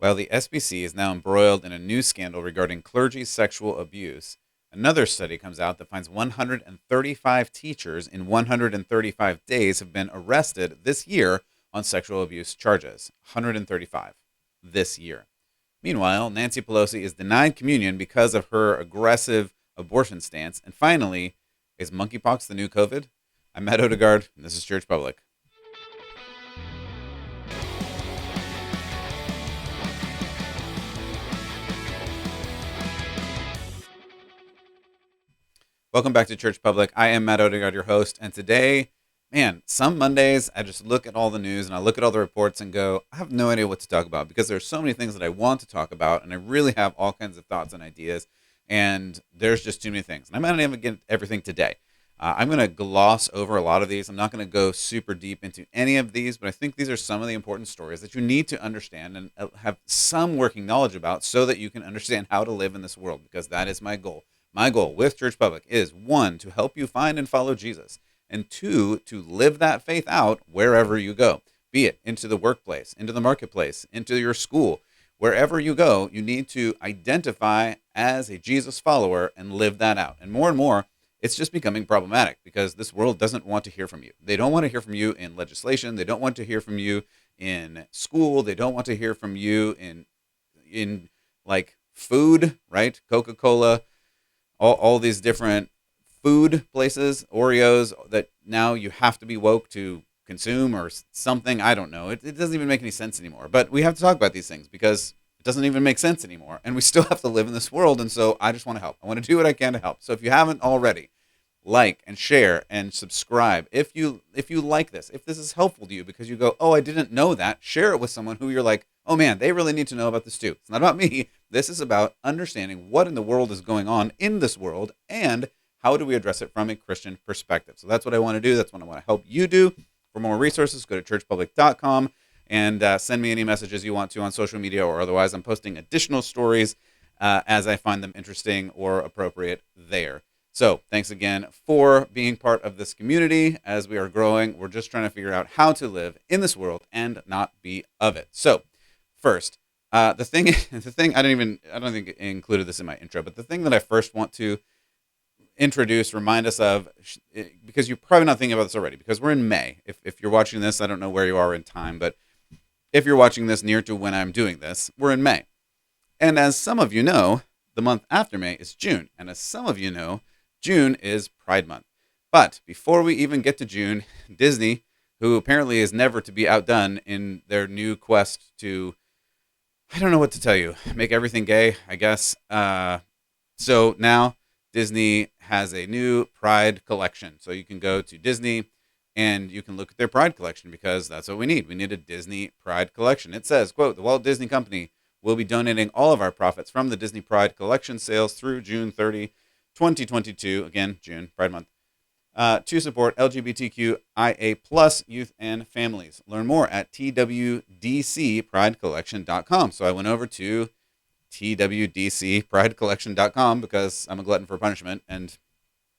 While the SBC is now embroiled in a new scandal regarding clergy sexual abuse, another study comes out that finds 135 teachers in 135 days have been arrested this year on sexual abuse charges. 135 this year. Meanwhile, Nancy Pelosi is denied communion because of her aggressive abortion stance. And finally, is monkeypox the new COVID? I'm Matt Odegaard, and this is Church Public. Welcome back to Church Public. I am Matt Odegaard, your host, and today, man, some Mondays I just look at all the news and I look at all the reports and go, I have no idea what to talk about because there's so many things that I want to talk about, and I really have all kinds of thoughts and ideas, and there's just too many things. And I might not even get everything today. I'm going to gloss over a lot of these. I'm not going to go super deep into any of these, but I think these are some of the important stories that you need to understand and have some working knowledge about so that you can understand how to live in this world, because that is my goal. My goal with Church Public is, 1, to help you find and follow Jesus, and 2, to live that faith out wherever you go, be it into the workplace, into the marketplace, into your school. Wherever you go, you need to identify as a Jesus follower and live that out. And more, it's just becoming problematic because this world doesn't want to hear from you. They don't want to hear from you in legislation. They don't want to hear from you in school. They don't want to hear from you in like food, right? Coca-Cola. All these different food places, Oreos, that now you have to be woke to consume or something. I don't know. It doesn't even make any sense anymore. But we have to talk about these things because it doesn't even make sense anymore. And we still have to live in this world. And so I just want to help. I want to do what I can to help. So if you haven't already, like and share and subscribe. If you like this, if this is helpful to you because you go, oh, I didn't know that, share it with someone who you're like, oh man, they really need to know about this too. It's not about me. This is about understanding what in the world is going on in this world and how do we address it from a Christian perspective. So that's what I want to do. That's what I want to help you do. For more resources, go to churchpublic.com and send me any messages you want to on social media or otherwise. I'm posting additional stories as I find them interesting or appropriate there. So thanks again for being part of this community. As we are growing, we're just trying to figure out how to live in this world and not be of it. So first, the thing I don't think I included this in my intro, but the thing that I first want to introduce, remind us of, because you're probably not thinking about this already, because we're in May. If you're watching this, I don't know where you are in time, but if you're watching this near to when I'm doing this, we're in May. And as some of you know, the month after May is June. And as some of you know, June is Pride Month. But before we even get to June, Disney, who apparently is never to be outdone in their new quest to, I don't know what to tell you, make everything gay, I guess. So now Disney has a new Pride collection. So you can go to Disney and you can look at their Pride collection because that's what we need. We need a Disney Pride collection. It says, quote, the Walt Disney Company will be donating all of our profits from the Disney Pride collection sales through June 30, 2022, again, June, Pride Month, to support LGBTQIA plus youth and families. Learn more at twdcpridecollection.com. So I went over to twdcpridecollection.com because I'm a glutton for punishment and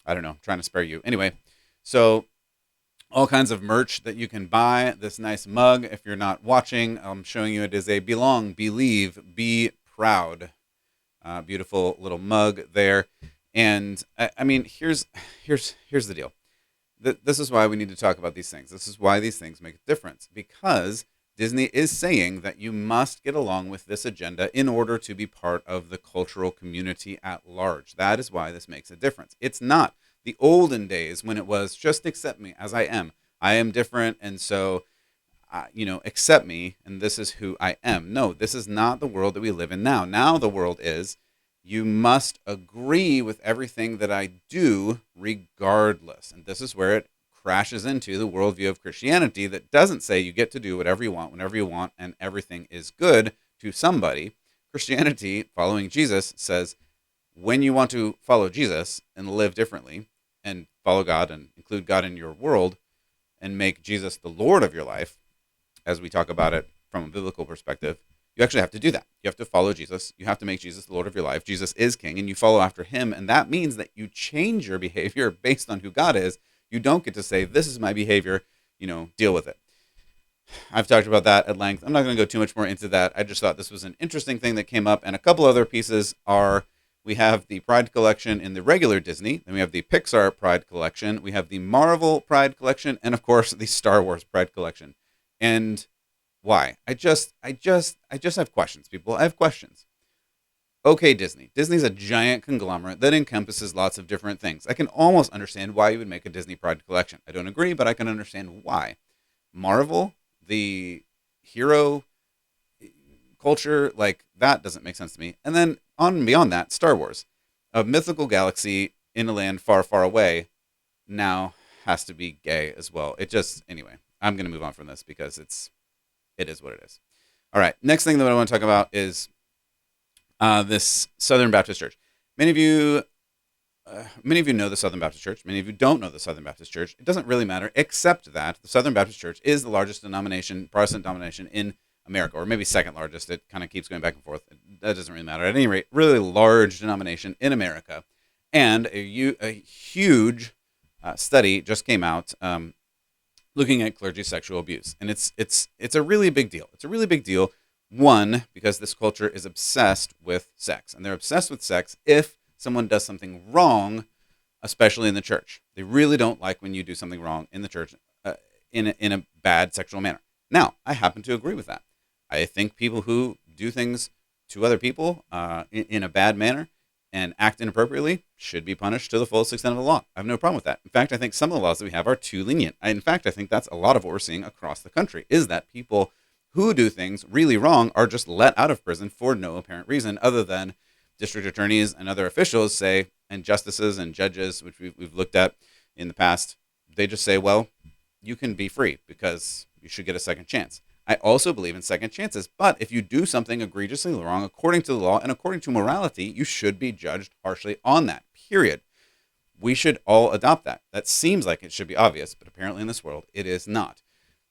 I don't know, I'm trying to spare you. Anyway, so all kinds of merch that you can buy. This nice mug, if you're not watching, I'm showing you it is a belong, believe, be proud. Beautiful little mug there. And I mean, here's the deal. This is why we need to talk about these things. This is why these things make a difference, because Disney is saying that you must get along with this agenda in order to be part of the cultural community at large. That is why this makes a difference. It's not the olden days when it was just accept me as I am. I am different, and so, accept me, and this is who I am. No, this is not the world that we live in now. Now the world is, you must agree with everything that I do regardless. And this is where it crashes into the worldview of Christianity that doesn't say you get to do whatever you want, whenever you want, and everything is good to somebody. Christianity, following Jesus, says when you want to follow Jesus and live differently and follow God and include God in your world and make Jesus the Lord of your life, as we talk about it from a biblical perspective, you actually have to do that. You have to follow Jesus. You have to make Jesus the Lord of your life. Jesus is King, and you follow after him. And that means that you change your behavior based on who God is. You don't get to say, this is my behavior, deal with it. I've talked about that at length. I'm not going to go too much more into that. I just thought this was an interesting thing that came up. And a couple other pieces are we have the Pride collection in the regular Disney, then we have the Pixar Pride collection, we have the Marvel Pride collection, and of course the Star Wars Pride collection. And why? I just have questions, people. I have questions. Okay, Disney. Disney's a giant conglomerate that encompasses lots of different things. I can almost understand why you would make a Disney Pride collection. I don't agree, but I can understand why. Marvel, the hero culture, like that doesn't make sense to me. And then on and beyond that, Star Wars, a mythical galaxy in a land far, far away, now has to be gay as well. It just anyway. I'm gonna move on from this because it is what it is. All right. Next thing that I want to talk about is this Southern Baptist Church. Many of you know the Southern Baptist Church. Many of you don't know the Southern Baptist Church. It doesn't really matter, except that the Southern Baptist Church is the largest denomination, Protestant denomination in America, or maybe second largest. It kind of keeps going back and forth. That doesn't really matter. At any rate, really large denomination in America. And a huge study just came out looking at clergy sexual abuse. And it's a really big deal. It's a really big deal. One, because this culture is obsessed with sex. And they're obsessed with sex if someone does something wrong, especially in the church. They really don't like when you do something wrong in the church in a bad sexual manner. Now, I happen to agree with that. I think people who do things to other people in a bad manner and act inappropriately should be punished to the fullest extent of the law. I have no problem with that. In fact, I think some of the laws that we have are too lenient. In fact, I think that's a lot of what we're seeing across the country, is that people who do things really wrong are just let out of prison for no apparent reason other than district attorneys and other officials say, and justices and judges, which we've looked at in the past, they just say, well, you can be free because you should get a second chance. I also believe in second chances, but if you do something egregiously wrong according to the law and according to morality, you should be judged harshly on that, period. We should all adopt that. That seems like it should be obvious, but apparently in this world, it is not.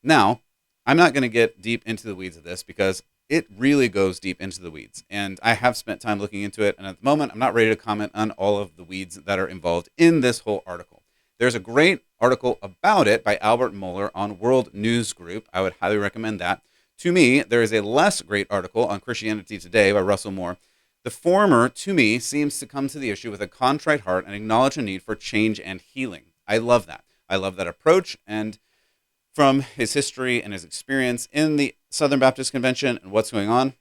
Now, I'm not going to get deep into the weeds of this because it really goes deep into the weeds. And I have spent time looking into it. And at the moment, I'm not ready to comment on all of the weeds that are involved in this whole article. There's a great article about it by Albert Mohler on World News Group. I would highly recommend that. To me, there is a less great article on Christianity Today by Russell Moore. The former, to me, seems to come to the issue with a contrite heart and acknowledge a need for change and healing. I love that. I love that approach. And from his history and his experience in the Southern Baptist Convention and what's going on,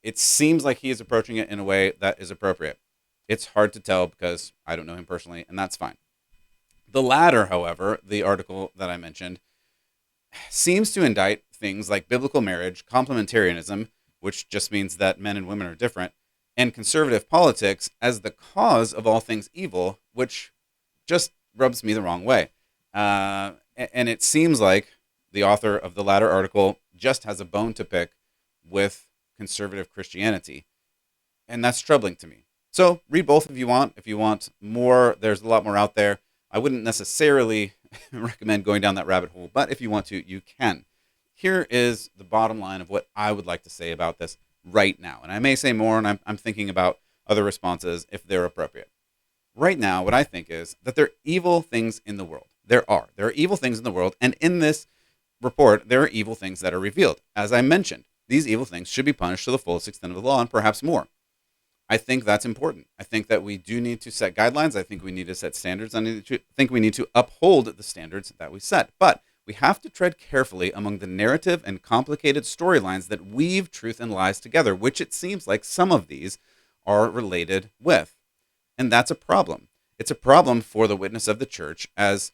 it seems like he is approaching it in a way that is appropriate. It's hard to tell because I don't know him personally, and that's fine. The latter, however, the article that I mentioned, seems to indict things like biblical marriage, complementarianism, which just means that men and women are different, and conservative politics as the cause of all things evil, which just rubs me the wrong way. And it seems like the author of the latter article just has a bone to pick with conservative Christianity. And that's troubling to me. So read both if you want. If you want more, there's a lot more out there. I wouldn't necessarily recommend going down that rabbit hole, but if you want to, you can. Here is the bottom line of what I would like to say about this right now. And I may say more, and I'm thinking about other responses if they're appropriate. Right now, what I think is that there are evil things in the world. There are evil things in the world, and in this report, there are evil things that are revealed. As I mentioned, these evil things should be punished to the fullest extent of the law, and perhaps more. I think that's important. I think that we do need to set guidelines. I think we need to set standards. I think we need to uphold the standards that we set. But we have to tread carefully among the narrative and complicated storylines that weave truth and lies together, which it seems like some of these are related with. And that's a problem. It's a problem for the witness of the church as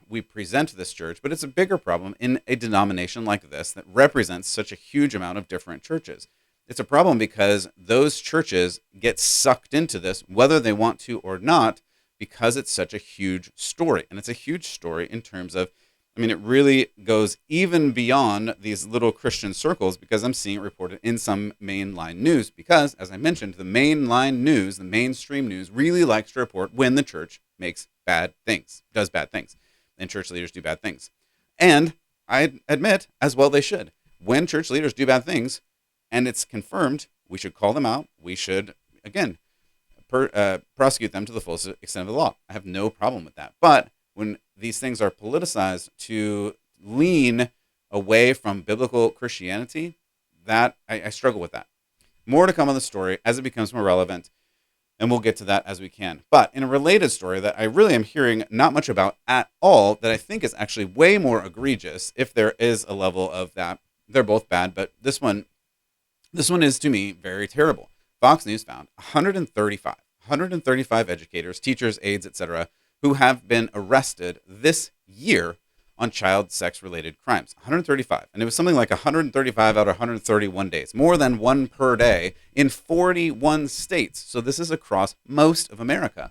we present this church, but it's a bigger problem in a denomination like this that represents such a huge amount of different churches. It's a problem because those churches get sucked into this, whether they want to or not, because it's such a huge story. And it's a huge story in terms of, it really goes even beyond these little Christian circles because I'm seeing it reported in some mainline news because, as I mentioned, the mainline news, the mainstream news really likes to report when the church makes bad things, does bad things, and church leaders do bad things. And I admit, as well they should. When church leaders do bad things, and it's confirmed, we should call them out. We should, again, prosecute them to the fullest extent of the law. I have no problem with that. But when these things are politicized to lean away from biblical Christianity, that I struggle with that. More to come on the story as it becomes more relevant, and we'll get to that as we can. But in a related story that I really am hearing not much about at all, that I think is actually way more egregious, if there is a level of that. They're both bad, but this one is to me very terrible. Fox News found 135 educators, teachers, aides, etc., who have been arrested this year on child sex related crimes. 135. And it was something like 135 out of 131 days, more than one per day in 41 states. So this is across most of America.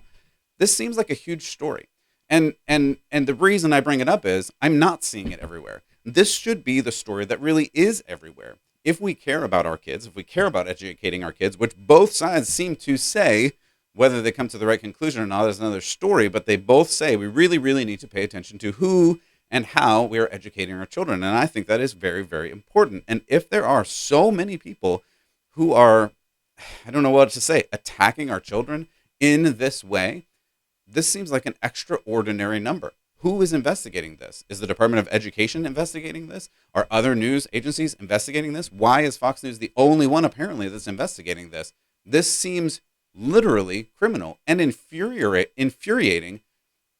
This seems like a huge story. And the reason I bring it up is I'm not seeing it everywhere. This should be the story that really is everywhere. If we care about our kids, if we care about educating our kids, which both sides seem to say, whether they come to the right conclusion or not is another story, but they both say we really, really need to pay attention to who and how we are educating our children. And I think that is very, very important. And if there are so many people who are, I don't know what to say, attacking our children in this way, this seems like an extraordinary number. Who is investigating this? Is the Department of Education investigating this? Are other news agencies investigating this? Why is Fox News the only one apparently that's investigating this? This seems literally criminal and infuriating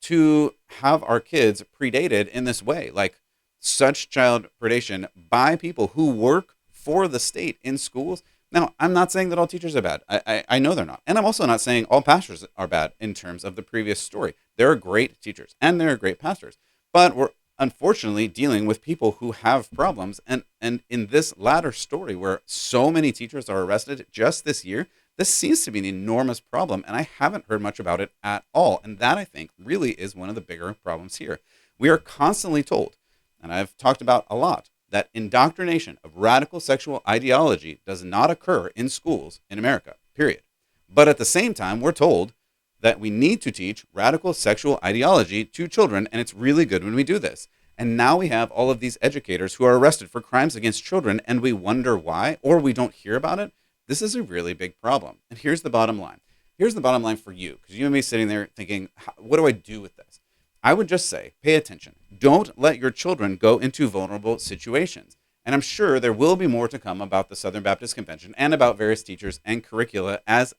to have our kids predated in this way, like such child predation by people who work for the state in schools. Now, I'm not saying that all teachers are bad. I know they're not. And I'm also not saying all pastors are bad in terms of the previous story. There are great teachers and there are great pastors. But we're unfortunately dealing with people who have problems. And in this latter story where so many teachers are arrested just this year, this seems to be an enormous problem, and I haven't heard much about it at all. And that, I think, really is one of the bigger problems here. We are constantly told, and I've talked about a lot, that indoctrination of radical sexual ideology does not occur in schools in America, period. But at the same time, we're told that we need to teach radical sexual ideology to children, and it's really good when we do this. And now we have all of these educators who are arrested for crimes against children, and we wonder why, or we don't hear about it. This is a really big problem. And here's the bottom line. Here's the bottom line for you, because you and me sitting there thinking, what do I do with this? I would just say, pay attention. Don't let your children go into vulnerable situations. And I'm sure there will be more to come about the Southern Baptist Convention and about various teachers and curricula as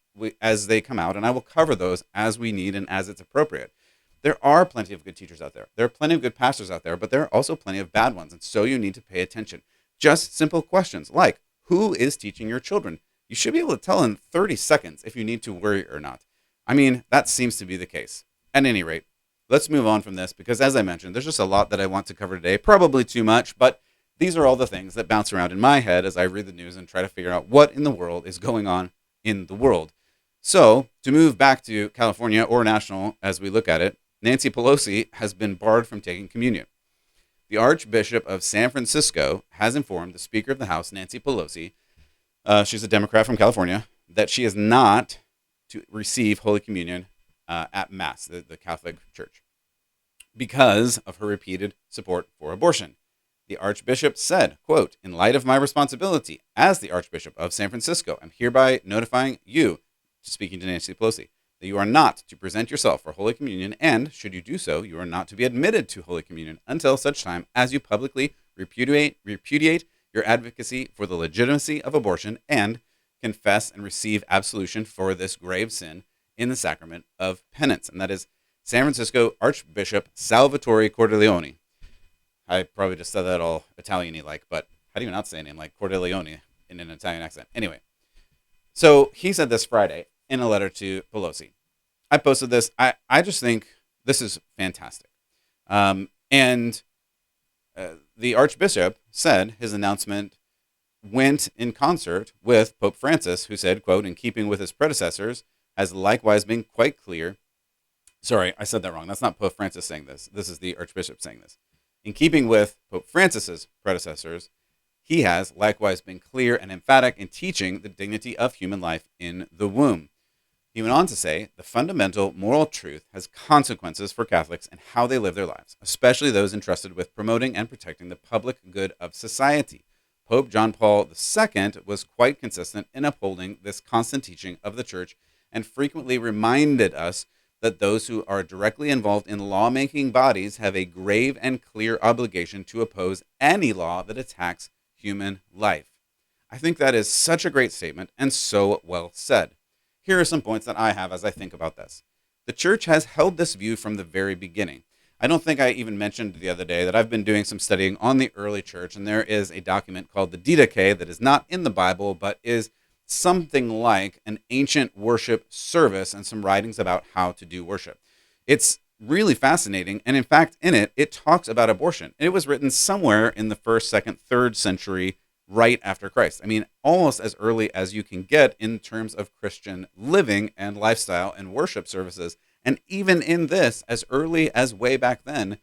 they come out, and I will cover those as we need and as it's appropriate. There are plenty of good teachers out there. There are plenty of good pastors out there, but there are also plenty of bad ones, and so you need to pay attention. Just simple questions like, who is teaching your children? You should be able to tell in 30 seconds if you need to worry or not. I mean, that seems to be the case. At any rate, let's move on from this because, as I mentioned, there's just a lot that I want to cover today. Probably too much, but these are all the things that bounce around in my head as I read the news and try to figure out what in the world is going on in the world. So, to move back to California or national as we look at it, Nancy Pelosi has been barred from taking communion. The Archbishop of San Francisco has informed the Speaker of the House, Nancy Pelosi, she's a Democrat from California, that she is not to receive Holy Communion at Mass, the Catholic Church, because of her repeated support for abortion. The Archbishop said, quote, "In light of my responsibility as the Archbishop of San Francisco, I'm hereby notifying you," speaking to Nancy Pelosi, "that you are not to present yourself for Holy Communion, and, should you do so, you are not to be admitted to Holy Communion until such time as you publicly repudiate your advocacy for the legitimacy of abortion and confess and receive absolution for this grave sin in the sacrament of penance." And that is San Francisco Archbishop Salvatore Cordileone. I probably just said that all Italian-y like, but how do you not say a name like Cordileone in an Italian accent? Anyway, so he said this Friday in a letter to Pelosi. I posted this. I just think this is fantastic. The Archbishop said his announcement went in concert with Pope Francis, who said, quote, "in keeping with his predecessors, has likewise been quite clear." Sorry, I said that wrong. That's not Pope Francis saying this. This is the Archbishop saying this. "In keeping with Pope Francis's predecessors, he has likewise been clear and emphatic in teaching the dignity of human life in the womb." He went on to say, "The fundamental moral truth has consequences for Catholics and how they live their lives, especially those entrusted with promoting and protecting the public good of society. Pope John Paul II was quite consistent in upholding this constant teaching of the Church and frequently reminded us that those who are directly involved in lawmaking bodies have a grave and clear obligation to oppose any law that attacks human life. I think that is such a great statement and so well said. Here are some points that I have as I think about this. The church has held this view from the very beginning. I don't think I even mentioned the other day that I've been doing some studying on the early church, and there is a document called the Didache that is not in the Bible, but is something like an ancient worship service and some writings about how to do worship. It's really fascinating, and in fact, in it, it talks about abortion. It was written somewhere in the 1st, 2nd, 3rd century, right after Christ. I mean, almost as early as you can get in terms of Christian living and lifestyle and worship services. And even in this, as early as way back then,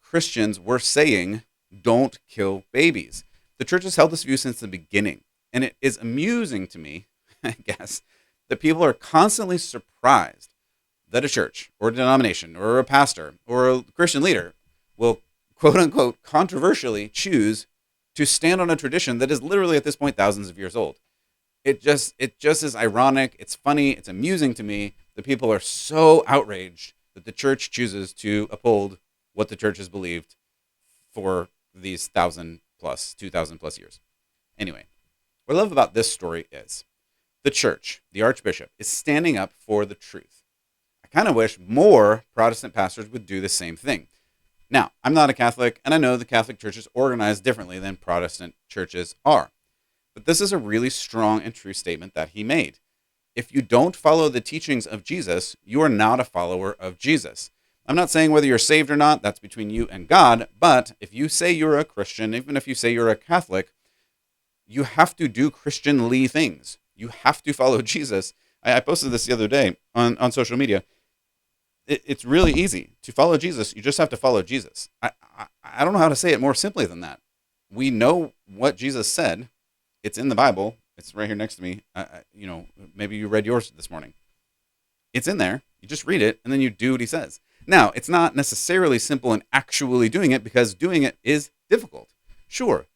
Christians were saying, don't kill babies. The church has held this view since the beginning. And it is amusing to me, I guess, that people are constantly surprised that a church or a denomination or a pastor or a Christian leader will, quote unquote, controversially choose to stand on a tradition that is literally at this point thousands of years old. It just is ironic. It's funny. It's amusing to me that people are so outraged that the church chooses to uphold what the church has believed for these 2,000 plus years. Anyway, what I love about this story is the church, the archbishop, is standing up for the truth. I kind of wish more Protestant pastors would do the same thing. Now, I'm not a Catholic, and I know the Catholic Church is organized differently than Protestant churches are. But this is a really strong and true statement that he made. If you don't follow the teachings of Jesus, you are not a follower of Jesus. I'm not saying whether you're saved or not, that's between you and God, but if you say you're a Christian, even if you say you're a Catholic, you have to do Christianly things. You have to follow Jesus. I posted this the other day on social media. It's really easy to follow Jesus. You just have to follow Jesus. I don't know how to say it more simply than that. We know what Jesus said. It's in the Bible. It's right here next to me. Maybe you read yours this morning. It's in there. You just read it, and then you do what he says. Now, it's not necessarily simple in actually doing it, because doing it is difficult. Sure.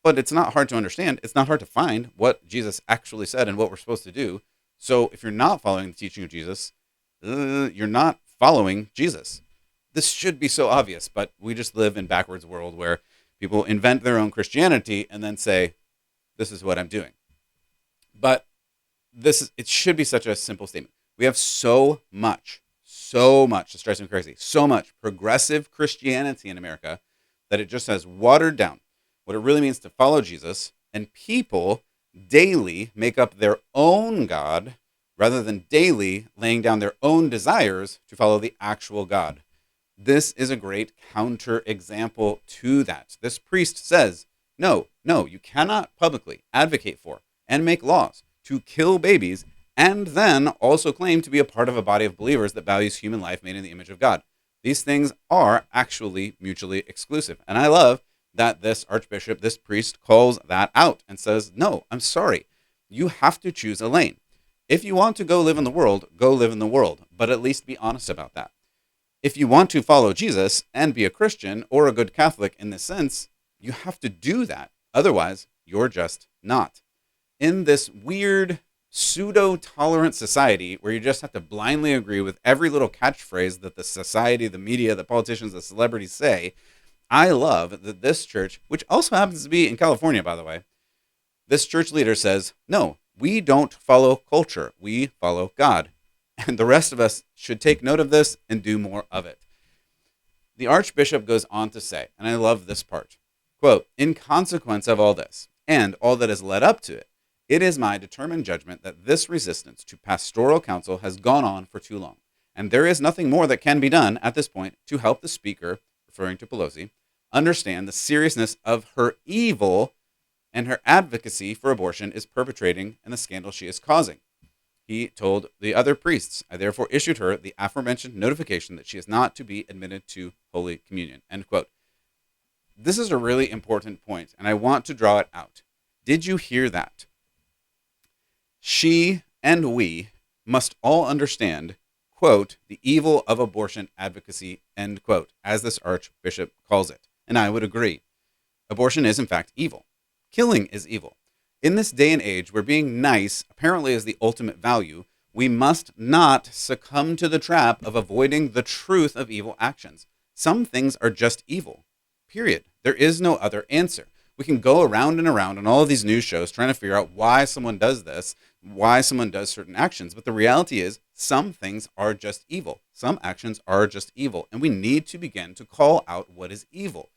But it's not hard to understand. It's not hard to find what Jesus actually said and what we're supposed to do. So if you're not following the teaching of Jesus, you're not following Jesus. This should be so obvious, but we just live in a backwards world where people invent their own Christianity and then say, this is what I'm doing. But it should be such a simple statement. We have so much, it drives me crazy, so much progressive Christianity in America that it just has watered down what it really means to follow Jesus, and people daily make up their own God rather than daily laying down their own desires to follow the actual God. This is a great counterexample to that. This priest says, no, you cannot publicly advocate for and make laws to kill babies and then also claim to be a part of a body of believers that values human life made in the image of God. These things are actually mutually exclusive. And I love that this archbishop, this priest, calls that out and says, no, I'm sorry. You have to choose a lane. If you want to go live in the world, go live in the world, but at least be honest about that. If you want to follow Jesus and be a Christian or a good Catholic in this sense, you have to do that. Otherwise, you're just not. In this weird, pseudo-tolerant society where you just have to blindly agree with every little catchphrase that the society, the media, the politicians, the celebrities say, I love that this church, which also happens to be in California, by the way, this church leader says, no, we don't follow culture. We follow God. And the rest of us should take note of this and do more of it. The archbishop goes on to say, and I love this part, quote, in consequence of all this and all that has led up to it, it is my determined judgment that this resistance to pastoral counsel has gone on for too long, and there is nothing more that can be done at this point to help the speaker, referring to Pelosi, understand the seriousness of her evil and her advocacy for abortion is perpetrating and the scandal she is causing. He told the other priests, I therefore issued her the aforementioned notification that she is not to be admitted to Holy Communion, end quote. This is a really important point, and I want to draw it out. Did you hear that? She and we must all understand, quote, the evil of abortion advocacy, end quote, as this archbishop calls it. And I would agree. Abortion is, in fact, evil. Killing is evil. In this day and age where being nice apparently is the ultimate value, We must not succumb to the trap of avoiding the truth of evil actions. Some things are just evil. Period. There is no other answer. We can go around and around on all of these news shows trying to figure out why someone does this, why someone does certain actions. But the reality is, some things are just evil. Some actions are just evil. And we need to begin to call out what is evil.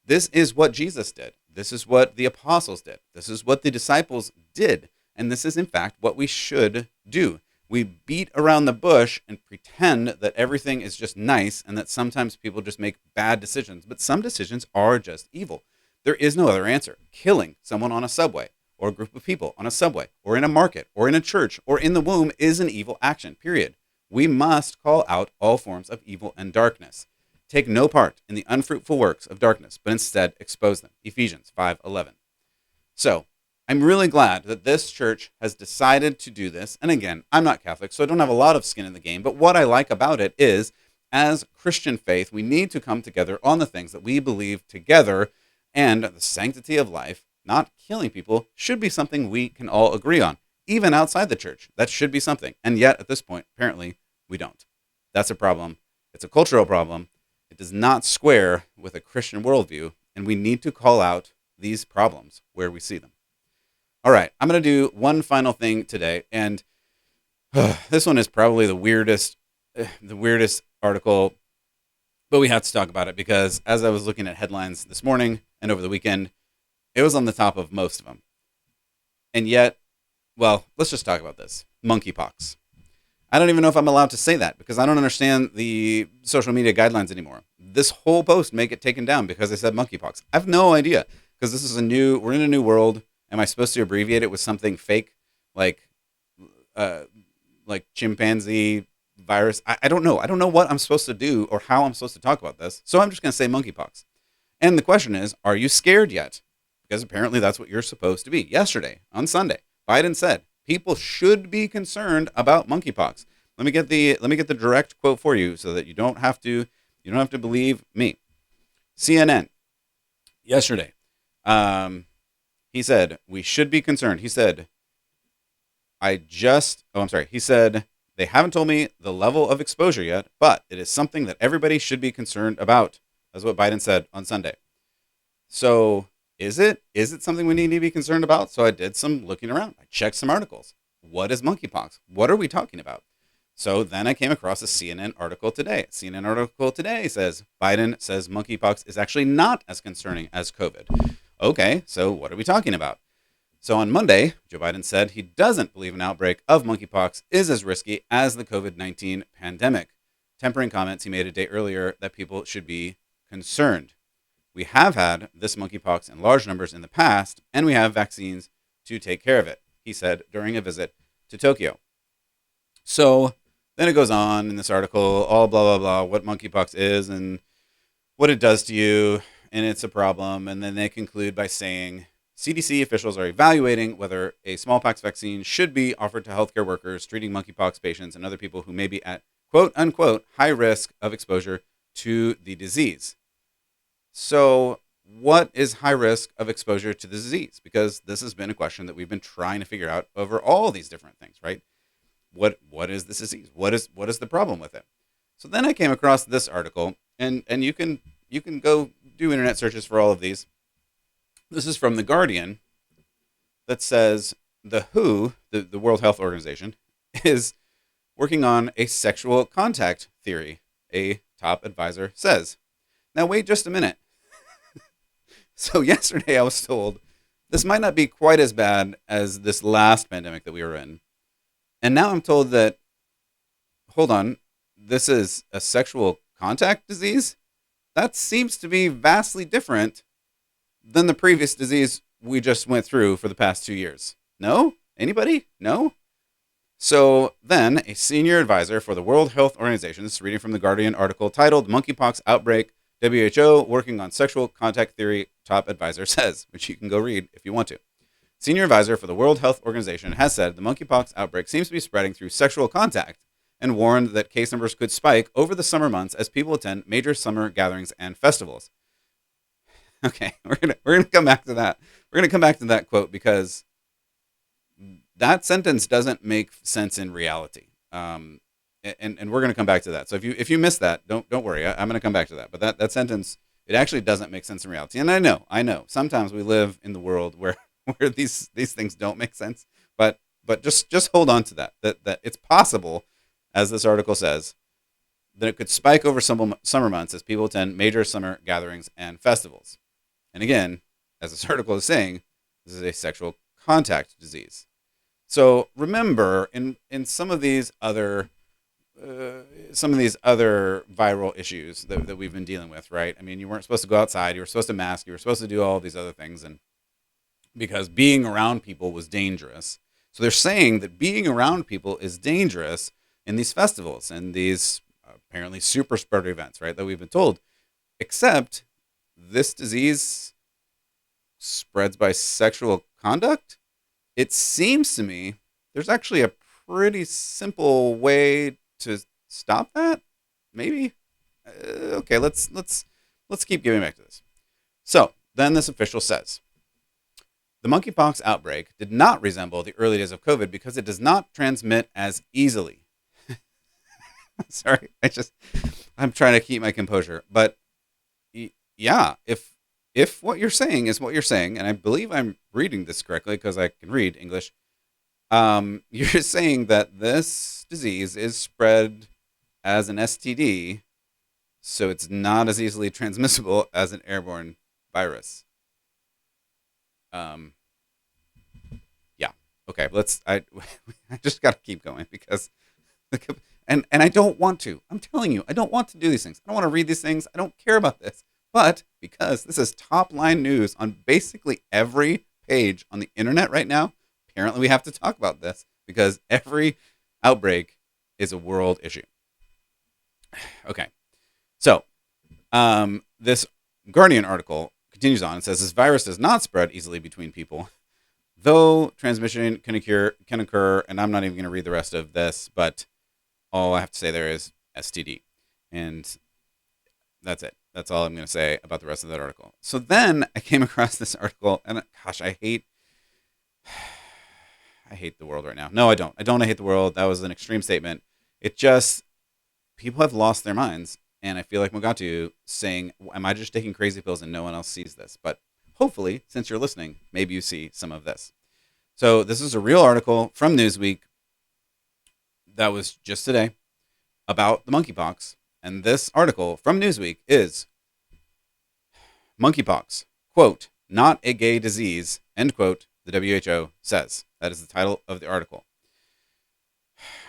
This is what Jesus did. This is what the apostles did. This is what the disciples did. And this is, in fact, what we should do. We beat around the bush and pretend that everything is just nice and that sometimes people just make bad decisions. But some decisions are just evil. There is no other answer. Killing someone on a subway or a group of people on a subway or in a market or in a church or in the womb is an evil action, period. We must call out all forms of evil and darkness. Take no part in the unfruitful works of darkness, but instead expose them. Ephesians 5:11. So, I'm really glad that this church has decided to do this. And again, I'm not Catholic, so I don't have a lot of skin in the game. But what I like about it is, as Christian faith, we need to come together on the things that we believe together. And the sanctity of life, not killing people, should be something we can all agree on, even outside the church. That should be something. And yet, at this point, apparently, we don't. That's a problem. It's a cultural problem. It does not square with a Christian worldview, and we need to call out these problems where we see them. All right, I'm going to do one final thing today, and this one is probably the weirdest article, but we have to talk about it because as I was looking at headlines this morning and over the weekend, it was on the top of most of them. And yet, well, let's just talk about this. MonkeyPox. I don't even know if I'm allowed to say that because I don't understand the social media guidelines anymore. This whole post may get taken down because I said monkeypox. I have no idea because this is we're in a new world. Am I supposed to abbreviate it with something fake like chimpanzee virus? I don't know. I don't know what I'm supposed to do or how I'm supposed to talk about this. So I'm just going to say monkeypox. And the question is, are you scared yet? Because apparently that's what you're supposed to be. Yesterday, on Sunday, Biden said people should be concerned about monkeypox. Let me get the direct quote for you so that you don't have to believe me. CNN yesterday. He said, we should be concerned. He said, he said, they haven't told me the level of exposure yet, but it is something that everybody should be concerned about. That's what Biden said on Sunday. So is it something we need to be concerned about? So I did some looking around. I checked some articles. What is monkeypox? What are we talking about? So then I came across a CNN article today. CNN article today says, Biden says monkeypox is actually not as concerning as COVID. Okay, so what are we talking about? So on Monday, Joe Biden said he doesn't believe an outbreak of monkeypox is as risky as the COVID-19 pandemic, tempering comments he made a day earlier that people should be concerned. We have had this monkeypox in large numbers in the past, and we have vaccines to take care of it, he said during a visit to Tokyo. So then it goes on in this article, all blah, blah, blah, what monkeypox is and what it does to you, and it's a problem. And then they conclude by saying CDC officials are evaluating whether a smallpox vaccine should be offered to healthcare workers treating monkeypox patients and other people who may be at quote unquote high risk of exposure to the disease. So what is high risk of exposure to the disease? Because this has been a question that we've been trying to figure out over all these different things, right? What is this disease? What is the problem with it? So then I came across this article, and you can go do internet searches for all of these. This is from The Guardian that says the WHO, the World Health Organization, is working on a sexual contact theory, a top advisor says. Now, wait just a minute. So yesterday I was told this might not be quite as bad as this last pandemic that we were in. And now I'm told that, hold on, this is a sexual contact disease? That seems to be vastly different than the previous disease we just went through for the past 2 years. No? Anybody? No? So then a senior advisor for the World Health Organization, this is reading from the Guardian article titled Monkeypox Outbreak, WHO working on sexual contact theory, top advisor says, which you can go read if you want to. Senior advisor for the World Health Organization has said the monkeypox outbreak seems to be spreading through sexual contact and warned that case numbers could spike over the summer months as people attend major summer gatherings and festivals. Okay, we're gonna come back to that. We're gonna come back to that quote because that sentence doesn't make sense in reality. And we're going to come back to that. So if you missed that, don't worry. I'm going to come back to that. But that sentence, it actually doesn't make sense in reality. And I know. Sometimes we live in the world where where these things don't make sense. But just hold on to that it's possible, as this article says, that it could spike over summer months as people attend major summer gatherings and festivals. And again, as this article is saying, this is a sexual contact disease. So remember, in some of these other viral issues that we've been dealing with, right? I mean, you weren't supposed to go outside. You were supposed to mask. You were supposed to do all these other things, and because being around people was dangerous. So they're saying that being around people is dangerous in these festivals and these apparently super spreader events, right? That we've been told. Except this disease spreads by sexual conduct. It seems to me there's actually a pretty simple way to stop that. Maybe. Okay, let's keep getting back to this. So then this official says, the monkeypox outbreak did not resemble the early days of COVID because it does not transmit as easily. Sorry, I'm trying to keep my composure. But yeah, if what you're saying is what you're saying, and I believe I'm reading this correctly because I can read English, you're saying that this disease is spread as an STD, so it's not as easily transmissible as an airborne virus. Yeah. Okay. I just got to keep going because, and I don't want to. I'm telling you, I don't want to do these things. I don't want to read these things. I don't care about this. But because this is top line news on basically every page on the internet right now, apparently we have to talk about this because every outbreak is a world issue. Okay. So, this Guardian article continues on and says this virus does not spread easily between people, though transmission can occur, and I'm not even going to read the rest of this, but all I have to say there is STD. And that's it. That's all I'm going to say about the rest of that article. So then I came across this article, and gosh, I hate the world right now. No, I don't. I hate the world. That was an extreme statement. It just, people have lost their minds. And I feel like Mogatu saying, am I just taking crazy pills and no one else sees this? But hopefully, since you're listening, maybe you see some of this. So this is a real article from Newsweek that was just today about the monkeypox. And this article from Newsweek is monkeypox, quote, not a gay disease, end quote, the WHO says. That is the title of the article.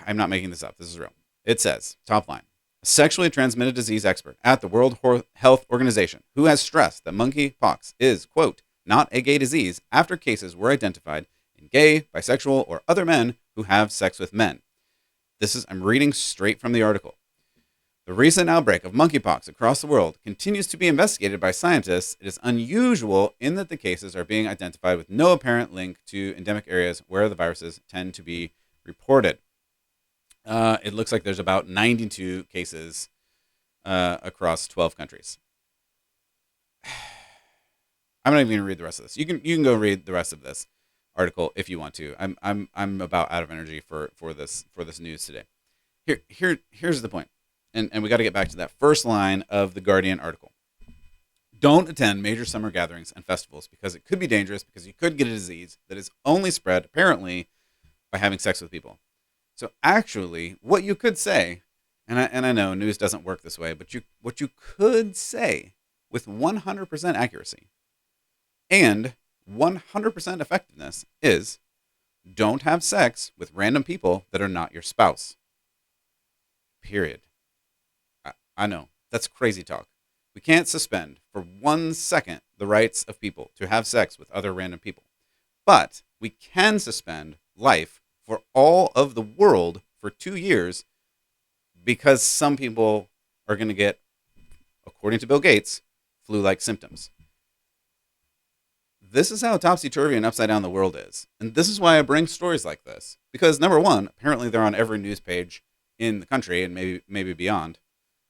I'm not making this up. This is real. It says, top line, a sexually transmitted disease expert at the World Health Organization who has stressed that monkeypox is, quote, not a gay disease after cases were identified in gay, bisexual, or other men who have sex with men. I'm reading straight from the article. The recent outbreak of monkeypox across the world continues to be investigated by scientists. It is unusual in that the cases are being identified with no apparent link to endemic areas where the viruses tend to be reported. It looks like there's about 92 cases across 12 countries. I'm not even going to read the rest of this. You can go read the rest of this article if you want to. I'm about out of energy for this news today. Here's the point. And we got to get back to that first line of the Guardian article. Don't attend major summer gatherings and festivals because it could be dangerous because you could get a disease that is only spread, apparently, by having sex with people. So actually, what you could say, and I know news doesn't work this way, but what you could say with 100% accuracy and 100% effectiveness is don't have sex with random people that are not your spouse. Period. I know, that's crazy talk. We can't suspend for 1 second the rights of people to have sex with other random people. But we can suspend life for all of the world for 2 years because some people are going to get, according to Bill Gates, flu-like symptoms. This is how topsy-turvy and upside down the world is. And this is why I bring stories like this. Because number one, apparently they're on every news page in the country and maybe beyond.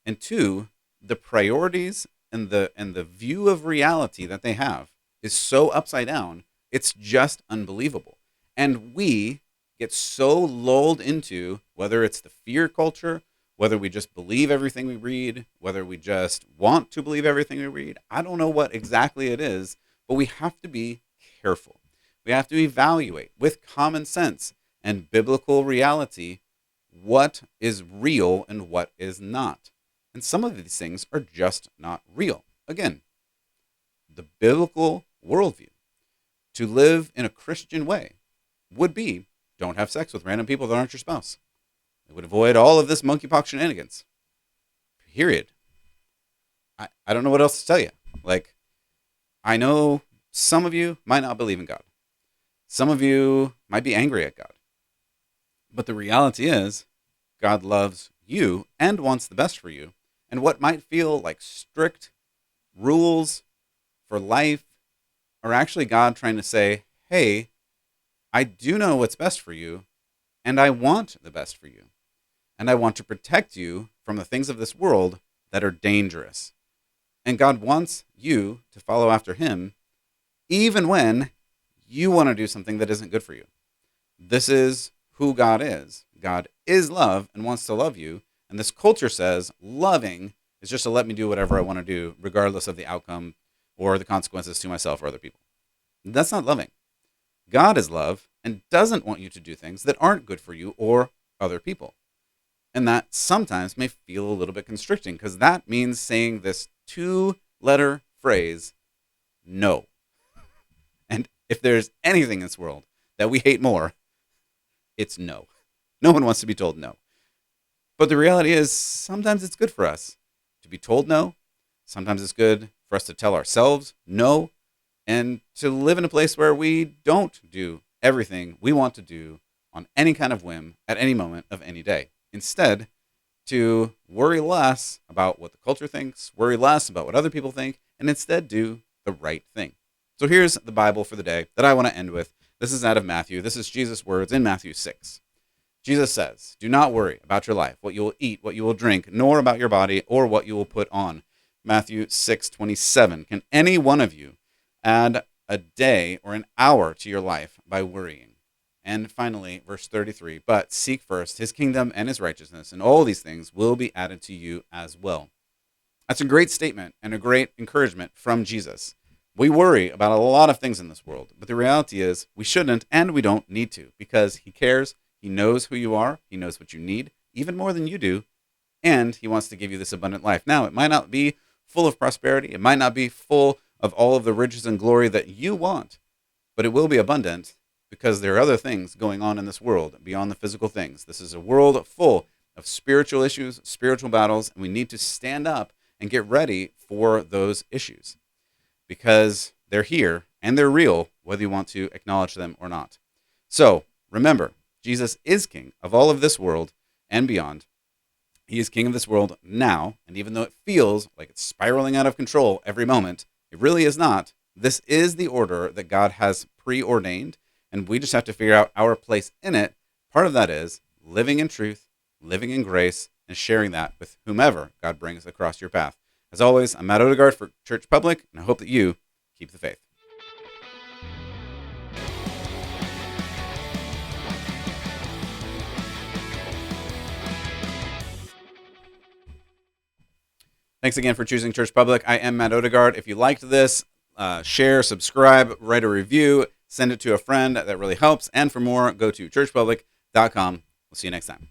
And two, the priorities and the view of reality that they have is so upside down, it's just unbelievable. And we, get so lulled into, whether it's the fear culture, whether we just believe everything we read, whether we just want to believe everything we read. I don't know what exactly it is, but we have to be careful. We have to evaluate with common sense and biblical reality what is real and what is not. And some of these things are just not real. Again, the biblical worldview to live in a Christian way would be don't have sex with random people that aren't your spouse. It would avoid all of this monkeypox shenanigans. Period. I don't know what else to tell you. Like, I know some of you might not believe in God. Some of you might be angry at God. But the reality is, God loves you and wants the best for you. And what might feel like strict rules for life are actually God trying to say, hey, I do know what's best for you, and I want the best for you. And I want to protect you from the things of this world that are dangerous. And God wants you to follow after him, even when you want to do something that isn't good for you. This is who God is. God is love and wants to love you. And this culture says loving is just to let me do whatever I want to do, regardless of the outcome or the consequences to myself or other people. That's not loving. God is love and doesn't want you to do things that aren't good for you or other people. And that sometimes may feel a little bit constricting because that means saying this 2-letter phrase, no. And if there's anything in this world that we hate more, it's no. No one wants to be told no. But the reality is sometimes it's good for us to be told no. Sometimes it's good for us to tell ourselves no and to live in a place where we don't do everything we want to do on any kind of whim at any moment of any day. Instead, to worry less about what the culture thinks, worry less about what other people think, and instead do the right thing. So here's the Bible for the day that I want to end with. This is out of Matthew. This is Jesus' words in Matthew 6. Jesus says, do not worry about your life, what you will eat, what you will drink, nor about your body or what you will put on. Matthew 6:27. Can any one of you add a day or an hour to your life by worrying? And finally, verse 33, but seek first his kingdom and his righteousness, and all these things will be added to you as well. That's a great statement and a great encouragement from Jesus. We worry about a lot of things in this world, but the reality is we shouldn't and we don't need to because he cares, he knows who you are, he knows what you need, even more than you do, and he wants to give you this abundant life. Now, it might not be full of prosperity, it might not be full of all of the riches and glory that you want, but it will be abundant because there are other things going on in this world beyond the physical things. This is a world full of spiritual issues, spiritual battles, and we need to stand up and get ready for those issues because they're here and they're real, whether you want to acknowledge them or not. So remember, Jesus is king of all of this world and beyond. He is king of this world now, and even though it feels like it's spiraling out of control every moment, it really is not. This is the order that God has preordained, and we just have to figure out our place in it. Part of that is living in truth, living in grace, and sharing that with whomever God brings across your path. As always, I'm Matt Odegaard for ChurchPublic, and I hope that you keep the faith. Thanks again for choosing ChurchPublic. I am Matt Odegaard. If you liked this, share, subscribe, write a review, send it to a friend. That really helps. And for more, go to churchpublic.com. We'll see you next time.